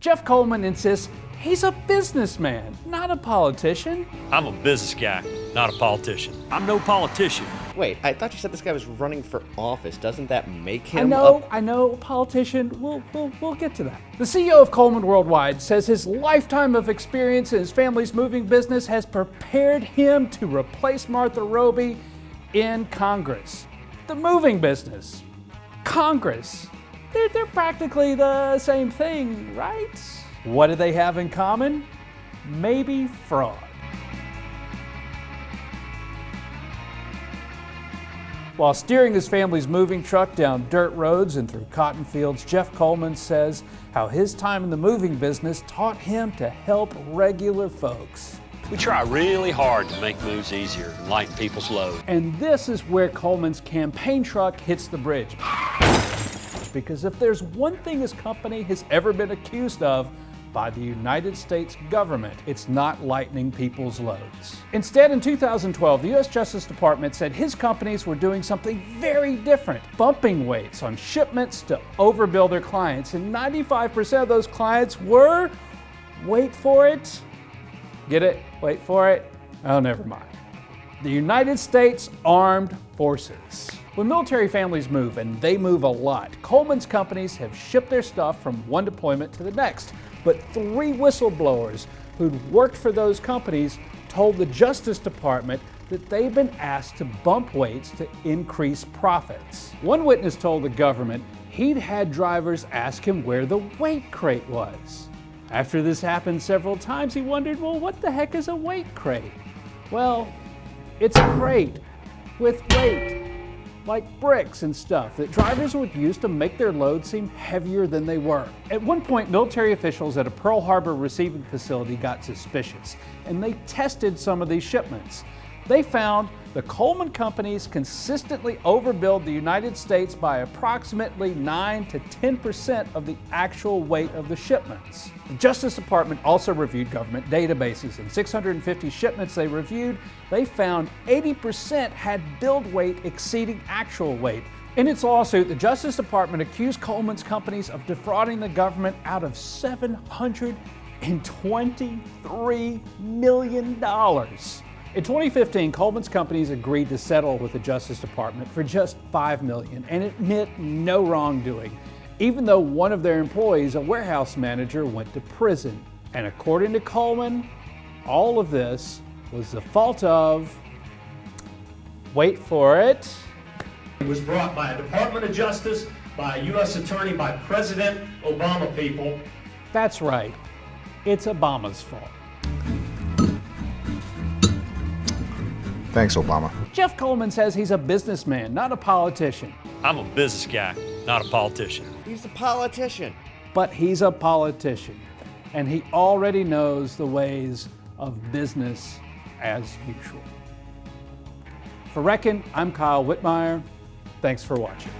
Jeff Coleman insists he's a businessman, not a politician. I'm a business guy, not a politician. I'm no politician. Wait, I thought you said this guy was running for office. Doesn't that make him up? I know, politician. We'll get to that. The CEO of Coleman Worldwide says his lifetime of experience in his family's moving business has prepared him to replace Martha Roby in Congress. The moving business, Congress, they're practically the same thing, right? What do they have in common? Maybe fraud. While steering his family's moving truck down dirt roads and through cotton fields, Jeff Coleman says how his time in the moving business taught him to help regular folks. We try really hard to make moves easier and lighten people's load. And this is where Coleman's campaign truck hits the bridge. Because if there's one thing his company has ever been accused of by the United States government, it's not lightening people's loads. Instead, in 2012, the U.S. Justice Department said his companies were doing something very different, bumping weights on shipments to overbill their clients, and 95% of those clients were, wait for it, get it, wait for it, oh, never mind, the United States Armed Forces. When military families move, and they move a lot, Coleman's companies have shipped their stuff from one deployment to the next. But 3 whistleblowers who'd worked for those companies told the Justice Department that they've been asked to bump weights to increase profits. One witness told the government he'd had drivers ask him where the weight crate was. After this happened several times, he wondered, well, what the heck is a weight crate? Well, it's a crate with weight, like bricks and stuff, that drivers would use to make their loads seem heavier than they were. At one point, military officials at a Pearl Harbor receiving facility got suspicious, and they tested some of these shipments. They found the Coleman companies consistently overbilled the United States by approximately 9 to 10% of the actual weight of the shipments. The Justice Department also reviewed government databases. In 650 shipments they reviewed, they found 80% had billed weight exceeding actual weight. In its lawsuit, the Justice Department accused Coleman's companies of defrauding the government out of $723 million. In 2015, Coleman's companies agreed to settle with the Justice Department for just $5 million and admit no wrongdoing, even though one of their employees, a warehouse manager, went to prison. And according to Coleman, all of this was the fault of, wait for it, It was brought by a Department of Justice, by a U.S. attorney, by President Obama people. That's right, it's Obama's fault. Thanks, Obama. Jeff Coleman says he's a businessman, not a politician. I'm a business guy, not a politician. He's a politician. But he's a politician, and he already knows the ways of business as usual. For Reckon, I'm Kyle Whitmire. Thanks for watching.